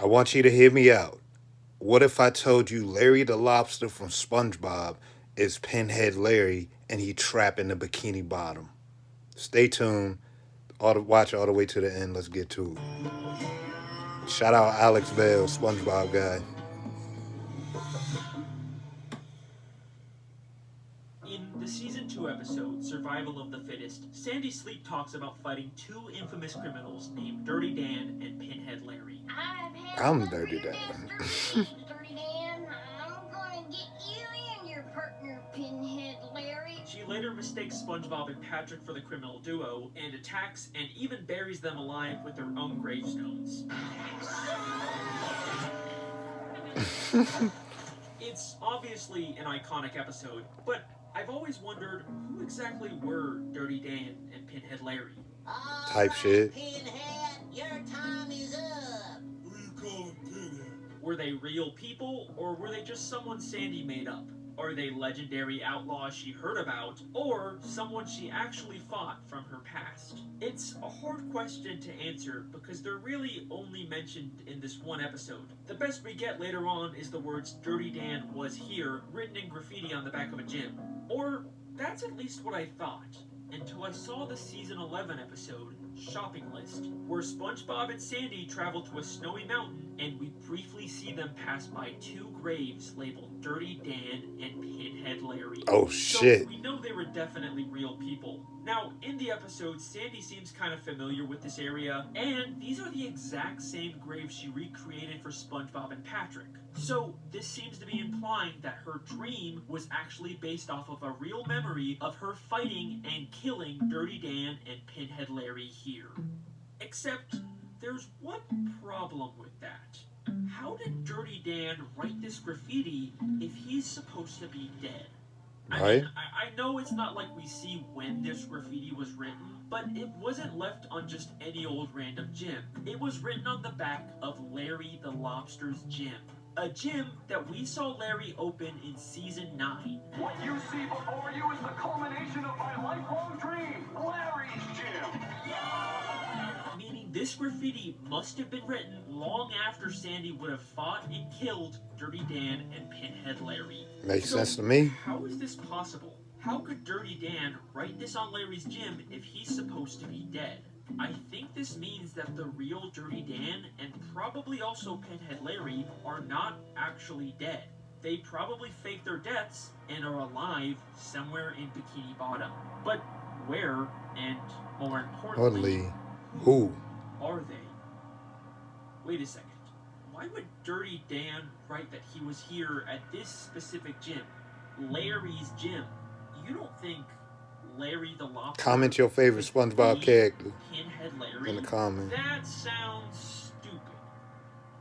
I want you to hear me out. What if I told you Larry the Lobster from SpongeBob is Pinhead Larry and he trapped in the Bikini Bottom? Stay tuned. Watch all the way to the end. Let's get to it. Shout out Alex Bale, SpongeBob guy. In the season 2 episode, Survival of the Fittest, Sandy Sleep talks about fighting two infamous criminals named Dirty Dan and Pinhead Larry. I've had I'm enough of Dirty your Dan. pestering, Dirty Dan. I'm gonna get you and your partner, Pinhead Larry. She later mistakes SpongeBob and Patrick for the criminal duo and attacks and even buries them alive with their own gravestones. It's obviously an iconic episode, but I've always wondered who exactly were Dirty Dan and Pinhead Larry. Type shit. Pinhead, your time is up. Who you calling Pinhead? Were they real people, or were they just someone Sandy made up? Are they legendary outlaws she heard about, or someone she actually fought from her past? It's a hard question to answer because they're really only mentioned in this one episode. The best we get later on is the words "Dirty Dan was here" written in graffiti on the back of a gym. Or that's at least what I thought, until I saw the season 11 episode, Shopping List, where SpongeBob and Sandy travel to a snowy mountain and we briefly see them pass by two graves labeled Dirty Dan and Pinhead Larry. Oh shit. So we know they were definitely real people. Now, in the episode, Sandy seems kind of familiar with this area, and these are the exact same graves she recreated for SpongeBob and Patrick. So, this seems to be implying that her dream was actually based off of a real memory of her fighting and killing Dirty Dan and Pinhead Larry here. Except, there's one problem with that. How did Dirty Dan write this graffiti if he's supposed to be dead? Right. I know it's not like we see when this graffiti was written, but it wasn't left on just any old random gym. It was written on the back of Larry the Lobster's gym. A gym that we saw Larry open in season 9. What you see before you is the culmination of my lifelong dream, Larry's Gym. Meaning this graffiti must have been written long after Sandy would have fought and killed Dirty Dan and Pinhead Larry. Makes sense to me. How is this possible? How could Dirty Dan write this on Larry's gym if he's supposed to be dead? I think this means that the real Dirty Dan and probably also Pinhead Larry are not actually dead. They probably faked their deaths and are alive somewhere in Bikini Bottom. But where, and more importantly, Who? are they? Wait a second. Why would Dirty Dan write that he was here at this specific gym? Larry's gym. You don't think Larry the Lobster... Comment your favorite SpongeBob character Pinhead Larry? in the comments. That sounds stupid.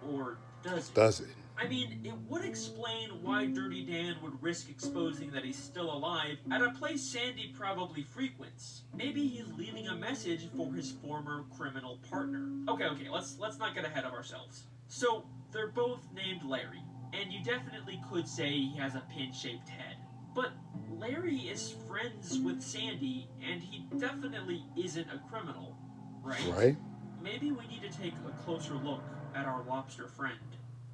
Or does it? Does it? I mean, it would explain why Dirty Dan would risk exposing that he's still alive at a place Sandy probably frequents. Maybe he's leaving a message for his former criminal partner. Okay, let's not get ahead of ourselves. So, they're both named Larry, and you definitely could say he has a pin-shaped head. But Larry is friends with Sandy, and he definitely isn't a criminal, right? Right? Maybe we need to take a closer look at our lobster friend.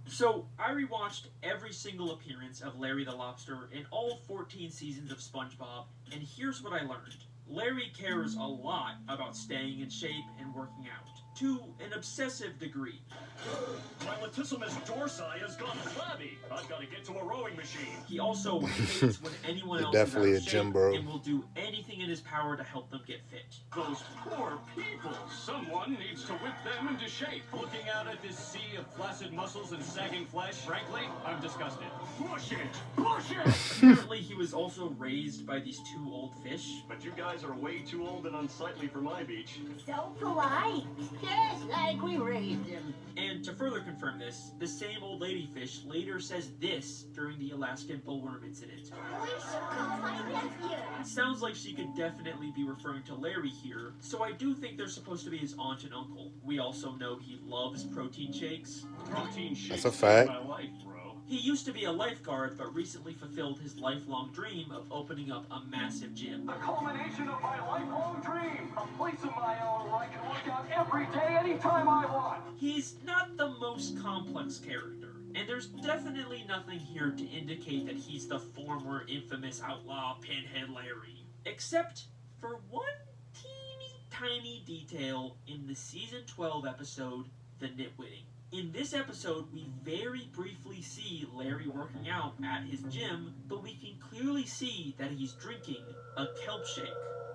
So, I rewatched every single appearance of Larry the Lobster in all 14 seasons of SpongeBob, and here's what I learned. Larry cares a lot about staying in shape and working out, to an obsessive degree. My latissimus dorsi has gone flabby. I've got to get to a rowing machine. He also hates when anyone You're else is out definitely of a shape gym bro. and will do anything in his power to help them get fit. Those poor people. Someone needs to whip them into shape. Looking out at this sea of flaccid muscles and sagging flesh, frankly, I'm disgusted. Push it! Push it! Apparently, he was also raised by these two old fish. But you guys are way too old and unsightly for my beach. So polite. Just like we raised him. And to further confirm this, the same old ladyfish later says this during the Alaskan bullworm incident. We should call my nephew. It sounds like she could definitely be referring to Larry here, so I do think they're supposed to be his aunt and uncle. We also know he loves protein shakes. Protein shakes That's a fact. my life, bro. He used to be a lifeguard, but recently fulfilled his lifelong dream of opening up a massive gym. The culmination of my lifelong dream. A place of my own where I can work out every day, anytime I want. He's not the most complex character, and there's definitely nothing here to indicate that he's the former infamous outlaw Pinhead Larry. Except for one teeny tiny detail in the season 12 episode, The Nitwitting. In this episode, we very briefly see Larry working out at his gym, but we can clearly see that he's drinking a kelp shake.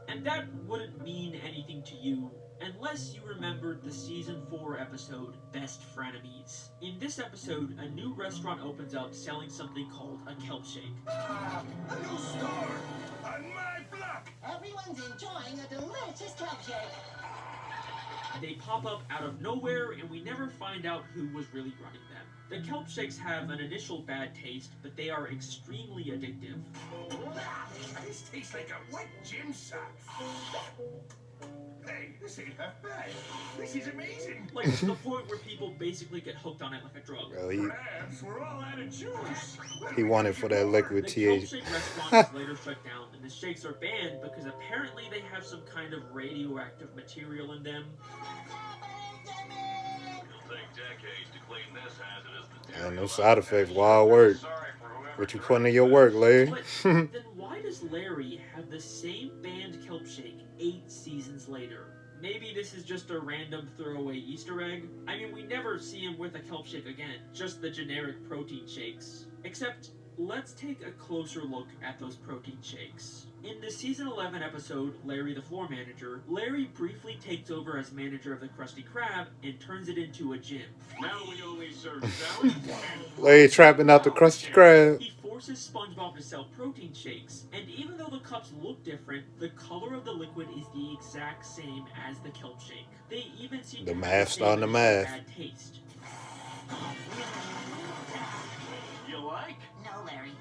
And that wouldn't mean anything to you unless you remembered the season 4 episode, Best Frenemies. In this episode, a new restaurant opens up selling something called a kelp shake. A new store on my block. Everyone's enjoying a delicious kelp shake. They pop up out of nowhere, and we never find out who was really running them. The kelp shakes have an initial bad taste, but they are extremely addictive. This tastes like a wet gym sock. Hey, this ain't half bad. This is amazing. Like, to the point where people basically get hooked on it like a drug. Well, Perhaps we're all out of juice. he wanted for that liquid The kelp TH. shake restaurant is later shut down, and the shakes are banned because apparently they have some kind of radioactive material in them. It'll take decades to clean this hazardous material. And no side effects, wild work. Sorry for whoever What you putting in your work, Larry? But then why does Larry have the same banned kelp shake 8 seasons later? Maybe this is just a random throwaway Easter egg? I mean, we never see him with a kelp shake again, just the generic protein shakes. Except, let's take a closer look at those protein shakes. In the season 11 episode, Larry the Floor Manager, Larry briefly takes over as manager of the Krusty Krab and turns it into a gym. Now we only serve salad. Larry trapping out the Krusty Krab. He forces SpongeBob to sell protein shakes, and even though the cups look different, the color of the liquid is the exact same as the kelp shake. They even seem The to have math starting to same math. bad taste. You like? No, Larry.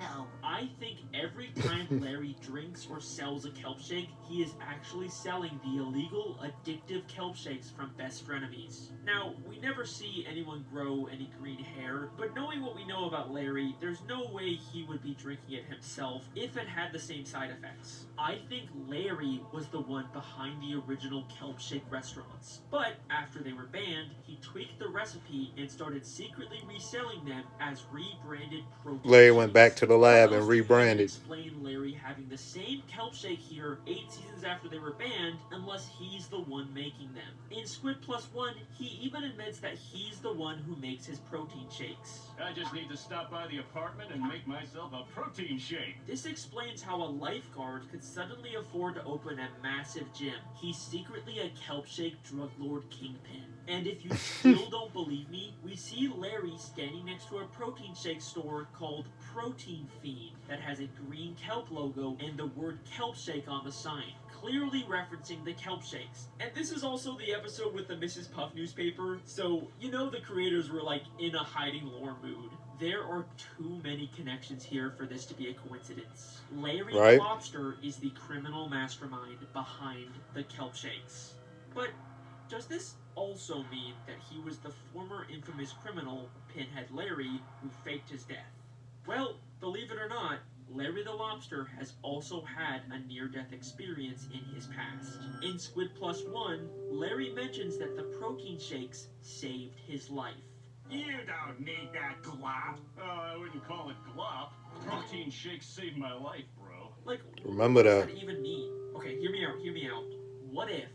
No. I think every time Larry drinks or sells a kelp shake, he is actually selling the illegal, addictive kelp shakes from Best Frenemies. Now, we never see anyone grow any green hair, but knowing what we know about Larry, there's no way he would be drinking it himself if it had the same side effects. I think Larry was the one behind the original kelp shake restaurants. But after they were banned, he tweaked the recipe and started secretly reselling them as rebranded protein Larry went back shakes. to the lab and What else do you rebranded. explain Larry having the same kelp shake here 8 seasons after they were banned unless he's the one making them? In Squid Plus One, he even admits that he's the one who makes his protein shakes. I just need to stop by the apartment and make myself a protein shake. This explains how a lifeguard could suddenly afford to open a massive gym. He's secretly a kelp shake drug lord kingpin. And if you still don't believe me, we see Larry standing next to a protein shake store called Protein Fiend that has a green kelp logo and the word kelp shake on the sign, clearly referencing the kelp shakes. And this is also the episode with the Mrs. Puff newspaper, so you know the creators were like in a hiding lore mood. There are too many connections here for this to be a coincidence. Larry Right. Lobster is the criminal mastermind behind the kelp shakes. But does this also mean that he was the former infamous criminal, Pinhead Larry, who faked his death? Well, believe it or not, Larry the Lobster has also had a near-death experience in his past. In Squid Plus One, Larry mentions that the protein shakes saved his life. You don't need that glop. Oh, I wouldn't call it glop. Protein shakes saved my life, bro. Like, Remember what does that. that even mean? Okay, hear me out. What if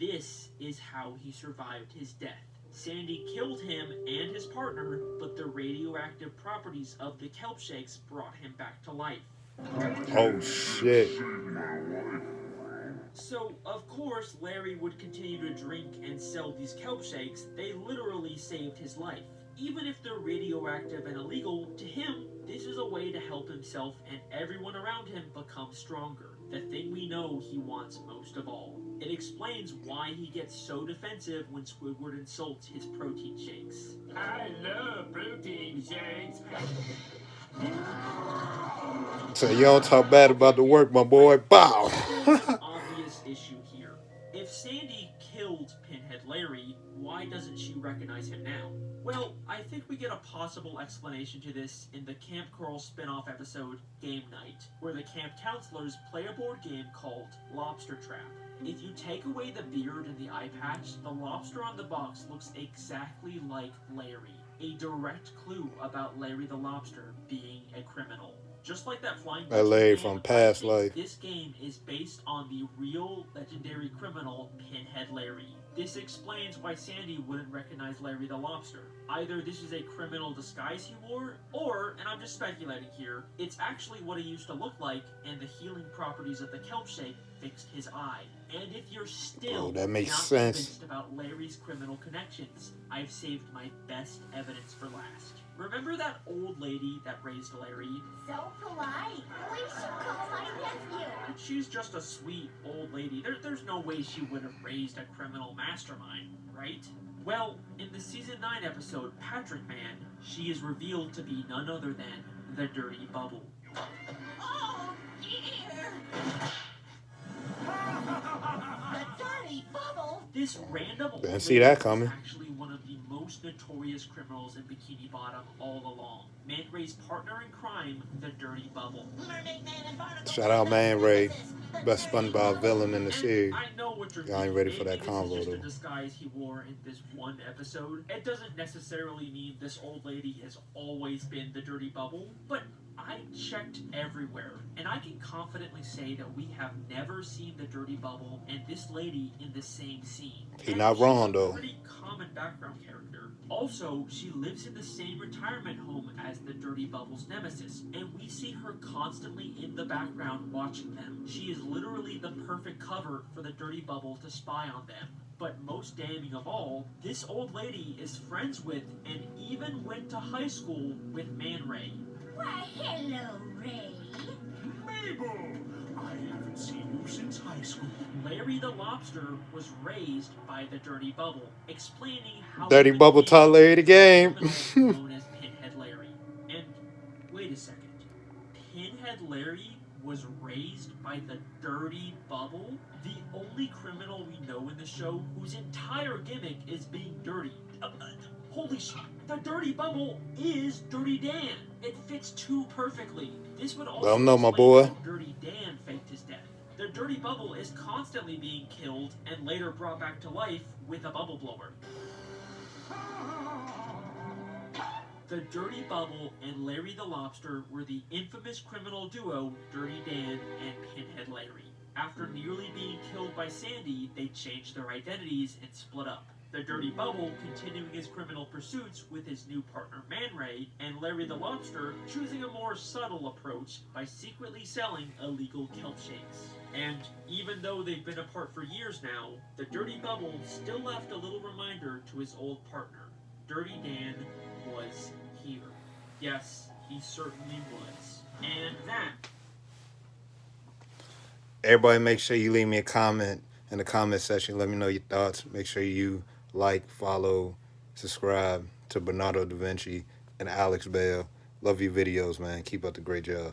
this is how he survived his death? Sandy killed him and his partner, but the radioactive properties of the kelp shakes brought him back to life. Oh shit. So, of course, Larry would continue to drink and sell these kelp shakes. They literally saved his life. Even if they're radioactive and illegal, to him, this is a way to help himself and everyone around him become stronger. The thing we know he wants most of all. It explains why he gets so defensive when Squidward insults his protein shakes. I love protein shakes. So you don't talk bad about the work, my boy. Bow. There's an obvious issue here. If Sandy killed Pinhead Larry, why doesn't she recognize him now? Well, I think we get a possible explanation to this in the Camp Coral spin-off episode, Game Night, where the camp counselors play a board game called Lobster Trap. If you take away the beard and the eye patch, the lobster on the box looks exactly like Larry. A direct clue about Larry the Lobster being a criminal. Just like that flying That Larry from past life. this game is based on the real legendary criminal Pinhead Larry. This explains why Sandy wouldn't recognize Larry the Lobster. Either this is a criminal disguise he wore, or, and I'm just speculating here, it's actually what he used to look like, and the healing properties of the kelp shake fixed his eye. And if you're still that makes not sense. convinced about Larry's criminal connections, I've saved my best evidence for last. Remember that old lady that raised Larry? So polite. We should call my nephew. She's just a sweet old lady. There's no way she would have raised a criminal mastermind, right? Well, in the season 9 episode, Patrick Man, she is revealed to be none other than the Dirty Bubble. Oh, dear! The dirty bubble! This random old Didn't see lady that coming. is actually one of the most notorious criminals in Bikini Bottom all along. Man Ray's partner in crime, the Dirty Bubble. Mermaid Man and Barnacle. Shout out Man Ray, best SpongeBob villain in the And series. I know what you're Y'all ain't thinking. ready for Maybe that convo, this is just a though. disguise he wore in this one episode. It doesn't necessarily mean this old lady has always been the Dirty Bubble, but I checked everywhere, and I can confidently say that we have never seen the Dirty Bubble and this lady in the same scene. He And not she's wrong, a though. pretty common background character. Also, she lives in the same retirement home as the Dirty Bubble's nemesis, and we see her constantly in the background watching them. She is literally the perfect cover for the Dirty Bubble to spy on them. But most damning of all, this old lady is friends with and even went to high school with Man Ray. Why, hello, Ray. Mabel! I haven't seen you since high school. Larry the Lobster was raised by the Dirty Bubble, explaining how Dirty he Bubble became taught Larry the game. criminal known as Pinhead Larry. And wait a second, Pinhead Larry was raised by the Dirty Bubble? The only criminal we know in the show whose entire gimmick is being dirty. Holy shit, the Dirty Bubble is Dirty Dan. It fits too perfectly. This would also Let 'em know, my explain boy. how Dirty Dan faked his death. The Dirty Bubble is constantly being killed and later brought back to life with a bubble blower. The Dirty Bubble and Larry the Lobster were the infamous criminal duo Dirty Dan and Pinhead Larry. After nearly being killed by Sandy, they changed their identities and split up. The Dirty Bubble continuing his criminal pursuits with his new partner Man Ray, and Larry the Lobster choosing a more subtle approach by secretly selling illegal kelp shakes. And even though they've been apart for years now, the Dirty Bubble still left a little reminder to his old partner. Dirty Dan was here. Yes, he certainly was. And that... Everybody, make sure you leave me a comment in the comment section. Let me know your thoughts. Make sure you like, follow, subscribe to BernardoDavinci and Alex Bale. Love your videos, man. Keep up the great job.